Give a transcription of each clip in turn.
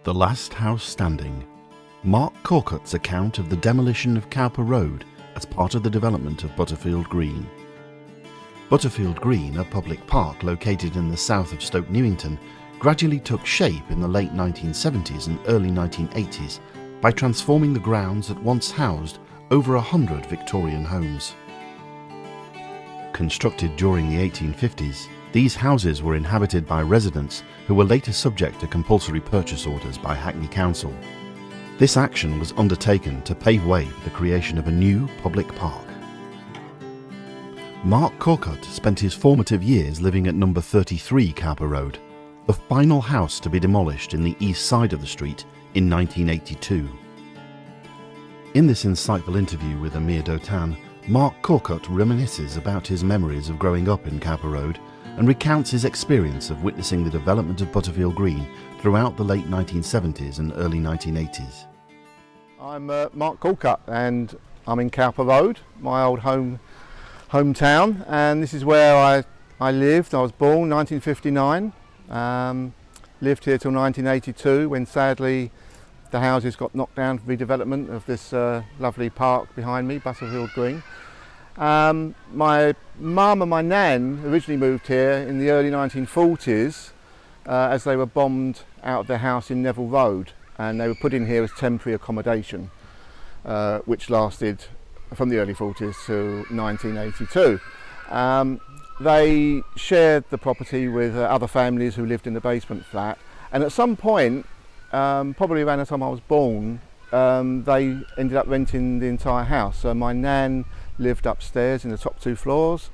The Last House Standing. Marc Caucutt's account of the demolition of Cowper Road as part of the development of Butterfield Green. Butterfield Green, a public park located in the south of Stoke Newington, gradually took shape in the late 1970s and early 1980s by transforming the grounds that once housed over 100 Victorian homes. Constructed during the 1850s, these houses were inhabited by residents who were later subject to compulsory purchase orders by Hackney Council. This action was undertaken to pave way for the creation of a new public park. Marc Caucutt spent his formative years living at number 33 Cowper Road, the final house to be demolished in the east side of the street in 1982. In this insightful interview with Amir Dotan, Marc Caucutt reminisces about his memories of growing up in Cowper Road and recounts his experience of witnessing the development of Butterfield Green throughout the late 1970s and early 1980s. I'm Marc Caucutt and I'm in Cowper Road, my old hometown, and this is where I lived. I was born 1959, lived here till 1982 when sadly the houses got knocked down for redevelopment of this lovely park behind me, Butterfield Green. My mum and my nan originally moved here in the early 1940s as they were bombed out of their house in Neville Road, and they were put in here as temporary accommodation, which lasted from the early 40s to 1982. They shared the property with other families who lived in the basement flat, and at some point, probably around the time I was born, they ended up renting the entire house. So my nan lived upstairs in the top 2 floors,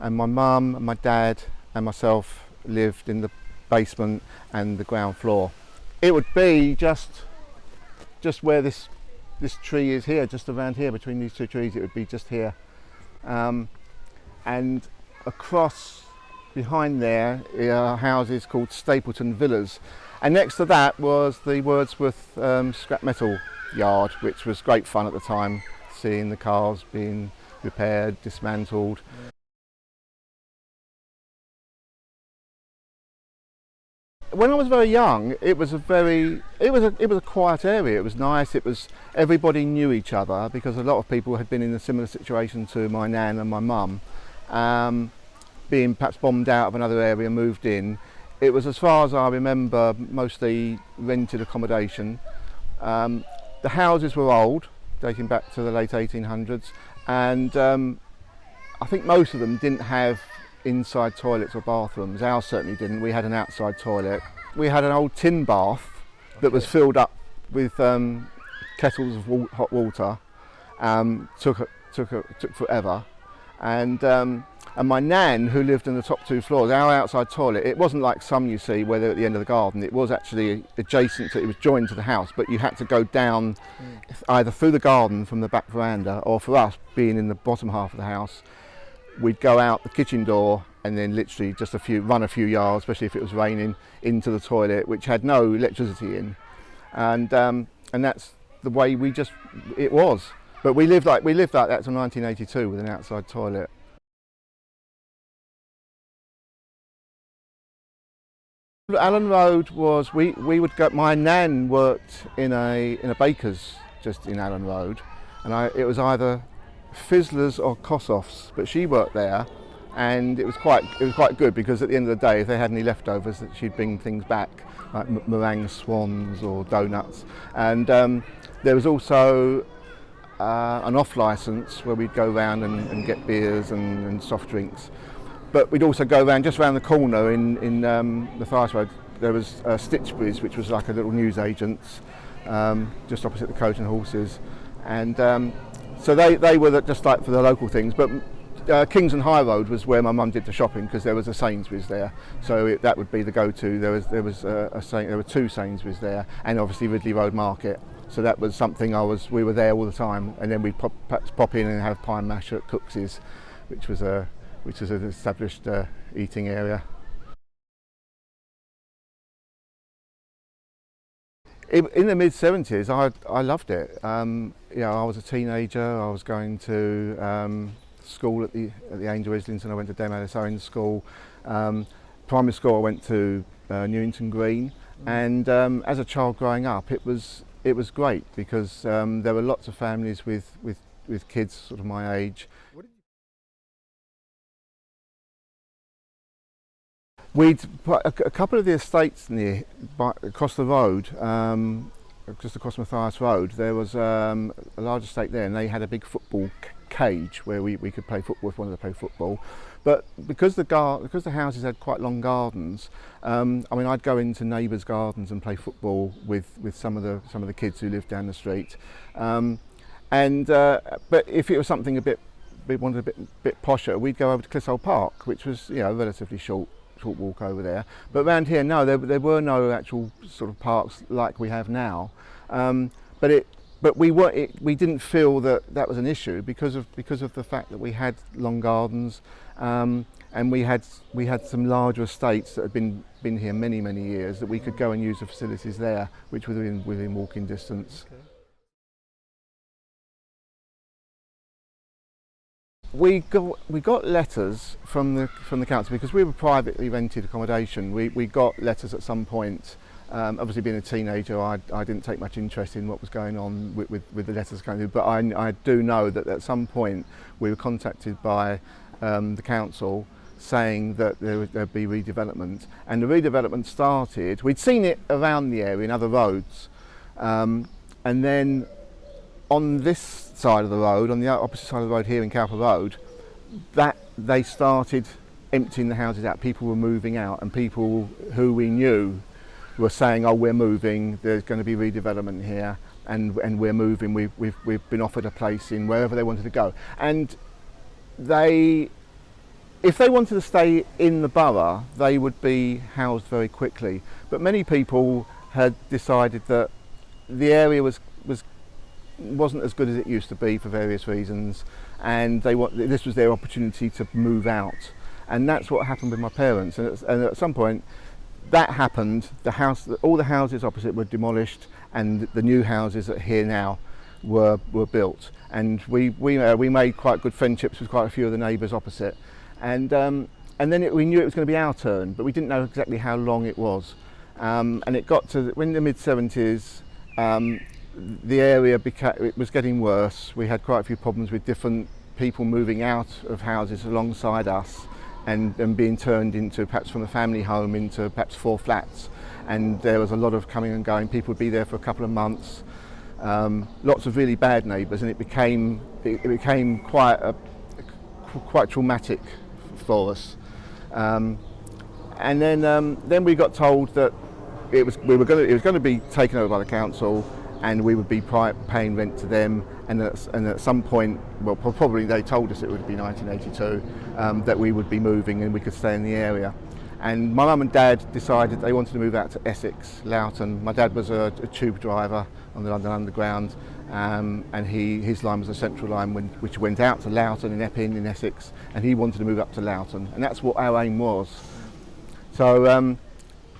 and my mum and my dad and myself lived in the basement and the ground floor. It would be just where this tree is here, just around here between these 2 trees. It would be just here, and across behind there are houses called Stapleton Villas, and next to that was the Wordsworth scrap metal yard, which was great fun at the time, seeing the cars being repaired, dismantled. When I was very young, it was a quiet area. It was nice. It was, everybody knew each other because a lot of people had been in a similar situation to my nan and my mum, being perhaps bombed out of another area, moved in. It was, as far as I remember, mostly rented accommodation. The houses were old, dating back to the late 1800s, and I think most of them didn't have inside toilets or bathrooms. Ours certainly didn't. We had an outside toilet. We had an old tin bath that was filled up with kettles of hot water. Took forever, and my nan, who lived in the top 2 floors, our outside toilet, it wasn't like some you see where they're at the end of the garden. It was actually adjacent to, it was joined to the house, but you had to go down either through the garden from the back veranda, or for us, being in the bottom half of the house, we'd go out the kitchen door and then literally just run a few yards, especially if it was raining, into the toilet, which had no electricity in, and that's the way it was. But we lived like that till 1982 with an outside toilet. Allen Road was, we would go, my nan worked in a baker's just in Allen Road, and it was either Fizzlers or Kossoff's, but she worked there, and it was quite good because at the end of the day, if they had any leftovers, that she'd bring things back like meringue swans or donuts. And there was also an off licence where we'd go around and get beers and soft drinks. But we'd also go around, just around the corner in the Forest Road, there was Stitchbury's, which was like a little newsagent's, just opposite the Coach and Horses. And so they were just like for the local things. But Kingston High Road was where my mum did the shopping, because there was a Sainsbury's there. So that would be the go-to. There were 2 Sainsbury's there, and obviously Ridley Road Market. So that was something we were there all the time. And then we'd perhaps pop in and have pie and mash at Cooks's, which was an established eating area. In the mid-70s, I loved it. I was a teenager. I was going to school at the Angel Islington. I went to Dem Ellis Owens School. Primary school I went to Newington Green, And as a child growing up, it was great because there were lots of families with kids sort of my age. We'd put a couple of the estates across the road, just across Matthias Road. There was a large estate there, and they had a big football cage where we could play football if we wanted to play football. But because the houses had quite long gardens, I mean, I'd go into neighbours' gardens and play football with some of the kids who lived down the street. But if it was something we wanted a bit posher, we'd go over to Clissold Park, which was, you know, a relatively short walk over there. But around here, no, there were no actual sort of parks like we have now. But we didn't feel that was an issue because of the fact that we had long gardens, and we had some larger estates that had been here many years that we could go and use the facilities there, which were within walking distance. Okay. We got letters from the council because we were privately rented accommodation. We got letters at some point. Obviously, being a teenager, I didn't take much interest in what was going on with the letters coming through. But I do know that at some point we were contacted by the council saying that there'd be redevelopment, and the redevelopment started. We'd seen it around the area in other roads, and then on this side of the road, on the opposite side of the road here in Cowper Road, that they started emptying the houses out. People were moving out, and people who we knew were saying, "Oh, we're moving. There's going to be redevelopment here, and we're moving. We've been offered a place in wherever they wanted to go." And if they wanted to stay in the borough, they would be housed very quickly. But many people had decided that the area wasn't as good as it used to be for various reasons, and this was their opportunity to move out. And that's what happened with my parents. And at some point, that happened. All the houses opposite were demolished, and the new houses that are here now were built. And we made quite good friendships with quite a few of the neighbours opposite. And then we knew it was going to be our turn, but we didn't know exactly how long it was. And it got to in the mid-70s. The area it was getting worse. We had quite a few problems with different people moving out of houses alongside us and being turned into, perhaps from a family home, into perhaps 4 flats. And there was a lot of coming and going. People would be there for a couple of months. Lots of really bad neighbours, and it became quite traumatic for us. And then we got told that it was going to be taken over by the council, and we would be paying rent to them, and at some point, well, probably they told us it would be 1982, that we would be moving and we could stay in the area. And my mum and dad decided they wanted to move out to Essex, Loughton. My dad was a tube driver on the London Underground, and his line was a central line which went out to Loughton in Epping in Essex, and he wanted to move up to Loughton, and that's what our aim was. So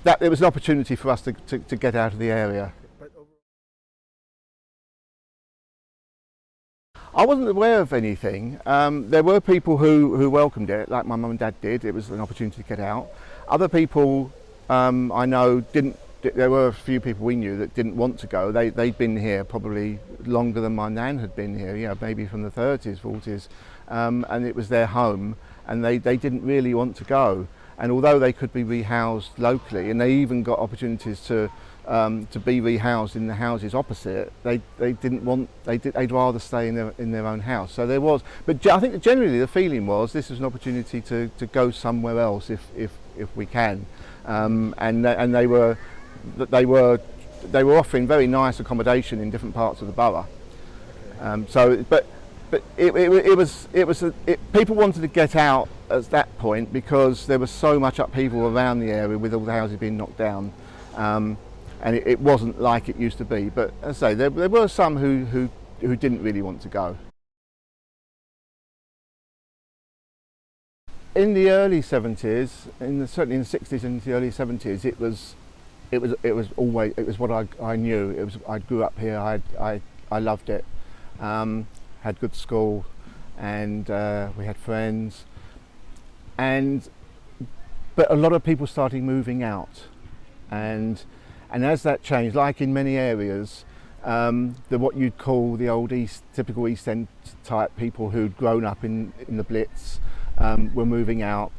that it was an opportunity for us to get out of the area. I wasn't aware of anything. There were people who welcomed it, like my mum and dad did. It was an opportunity to get out. Other people I know didn't. There were a few people we knew that didn't want to go. They'd been here probably longer than my nan had been here, you know, maybe from the 30s, 40s, and it was their home, and they didn't really want to go. And although they could be rehoused locally, and they even got opportunities to be rehoused in the houses opposite, they didn't want. They'd rather stay in their own house. So there was, but I think generally the feeling was this was an opportunity to go somewhere else if we can, and they were offering very nice accommodation in different parts of the borough. But people wanted to get out at that point because there was so much upheaval around the area with all the houses being knocked down. And it wasn't like it used to be, but as I say, there were some who didn't really want to go. In the early 70s, certainly in the 60s and the early 70s, it was what I knew. I grew up here. I loved it. Had good school, and we had friends, but a lot of people started moving out, and And as that changed, like in many areas, what you'd call the old typical East End type people who'd grown up in the Blitz were moving out.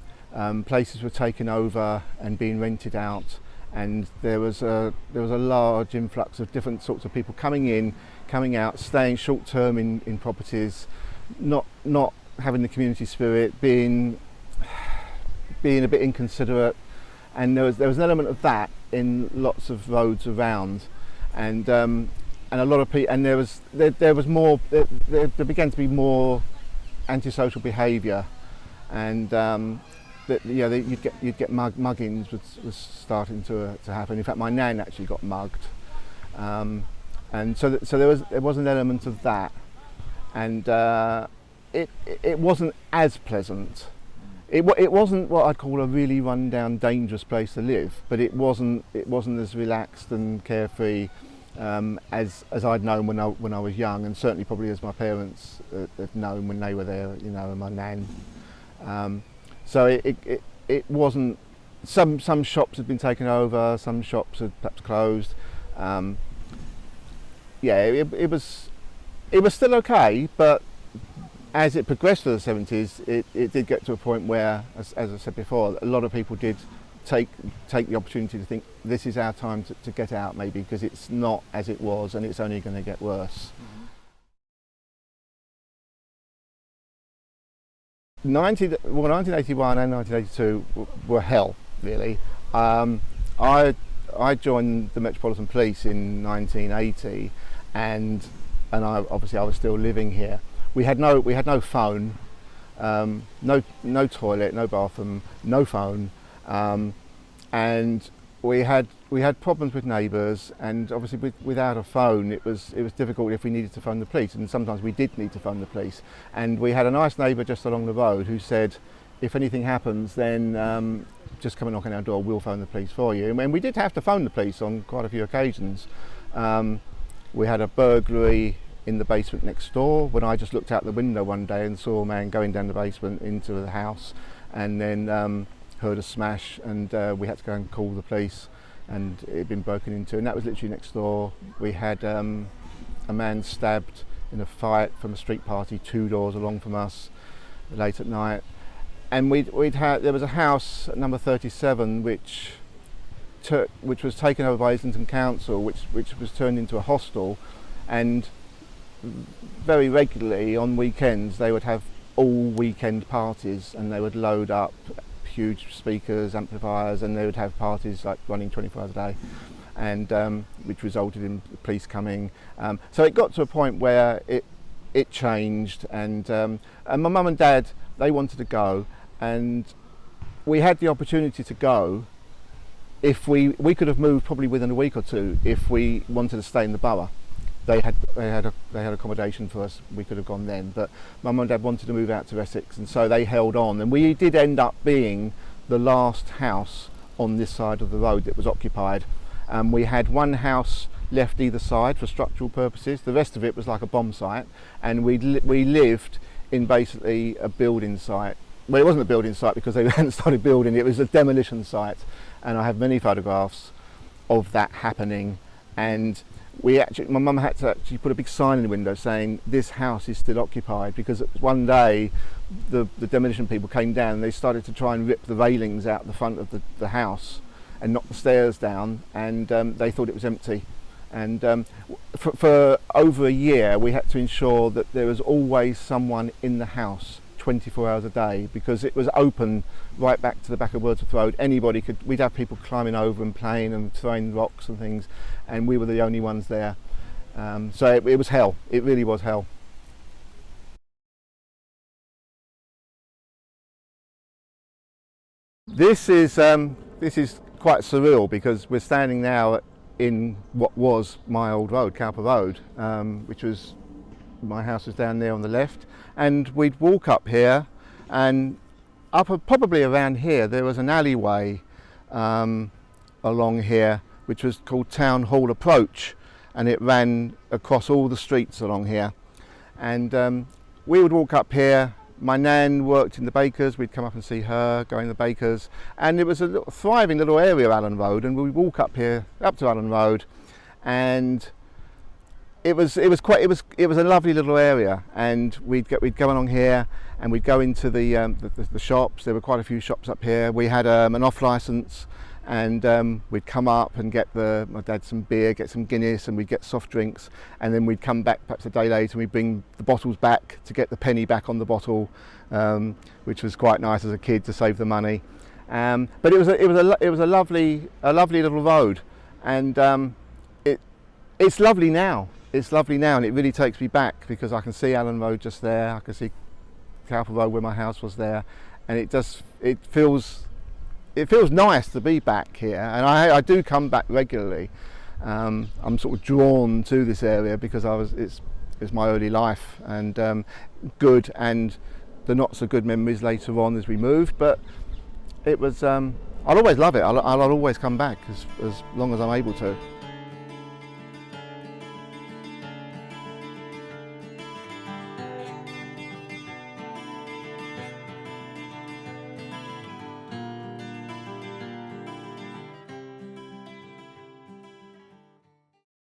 Places were taken over and being rented out, and there was a large influx of different sorts of people coming in, coming out, staying short term in properties, not having the community spirit, being a bit inconsiderate, and there was an element of that in lots of roads around, and a lot of people, and there began to be more antisocial behaviour, and you'd get muggings was starting to happen. In fact, my nan actually got mugged, and so there was an element of that, and it wasn't as pleasant. It wasn't what I'd call a really run-down, dangerous place to live, but it wasn't as relaxed and carefree as I'd known when I was young, and certainly probably as my parents had known when they were there, and my nan. So it wasn't. Some shops had been taken over, some shops had perhaps closed. It was still okay, but as it progressed through the 70s, it did get to a point where, as I said before, a lot of people did take the opportunity to think this is our time to get out, maybe, because it's not as it was and it's only going to get worse. 1981 and 1982 were hell, really. I joined the Metropolitan Police in 1980, and I was still living here. We had no phone, no toilet, no bathroom, no phone, and we had problems with neighbours, and obviously without a phone it was difficult if we needed to phone the police, and sometimes we did need to phone the police. And we had a nice neighbour just along the road who said, if anything happens, then just come and knock on our door, we'll phone the police for you. And we did have to phone the police on quite a few occasions. We had a burglary in the basement next door, when I just looked out the window one day and saw a man going down the basement into the house, and then heard a smash, and we had to go and call the police, and it had been broken into, and that was literally next door. We had a man stabbed in a fight from a street party 2 doors along from us late at night, and there was a house at number 37 which was taken over by Islington Council, which was turned into a hostel, and very regularly on weekends they would have all weekend parties, and they would load up huge speakers, amplifiers, and they would have parties like running 24 hours a day, and which resulted in the police coming. So it got to a point where it changed, and my mum and dad, they wanted to go, and we had the opportunity to go. If we could have moved probably within a week or two if we wanted to stay in the borough. They had accommodation for us. We could have gone then, but my mum and dad wanted to move out to Essex, and so they held on, and we did end up being the last house on this side of the road that was occupied. We had one house left either side for structural purposes. The rest of it was like a bomb site, and we lived in basically a building site. Well, it wasn't a building site because they hadn't started building. It was a demolition site, and I have many photographs of that happening. And my mum had to actually put a big sign in the window saying this house is still occupied, because one day the demolition people came down and they started to try and rip the railings out the front of the house and knock the stairs down, and they thought it was empty. And for over a year we had to ensure that there was always someone in the house 24 hours a day, because it was open right back to the back of Wordsworth Road. We'd have people climbing over and playing and throwing rocks and things, and we were the only ones there. So it was hell. It really was hell. This is quite surreal, because we're standing now in what was my old road, Cowper Road, which was, my house was down there on the left, and we'd walk up here, and probably around here there was an alleyway along here which was called Town Hall Approach, and it ran across all the streets along here, and we would walk up here. my nan worked in the bakers. We'd come up and see her going to the bakers, and it was a thriving little area, Allen Road, and we'd walk up here, up to Allen Road, and it was a lovely little area, and we'd go along here, and we'd go into the shops. There were quite a few shops up here. We had an off licence, and we'd come up and get my dad some beer, get some Guinness, and we'd get soft drinks, and then we'd come back perhaps a day later and we'd bring the bottles back to get the penny back on the bottle, which was quite nice as a kid to save the money. But it was a lovely little road, and it's lovely now. It's lovely now, and it really takes me back because I can see Allen Road just there. I can see Cowper Road where my house was there, and it feels nice to be back here, and I do come back regularly. I'm sort of drawn to this area because it's my early life, and good, and the not so good memories later on as we moved. But it was I'll always love it. I'll always come back as long as I'm able to.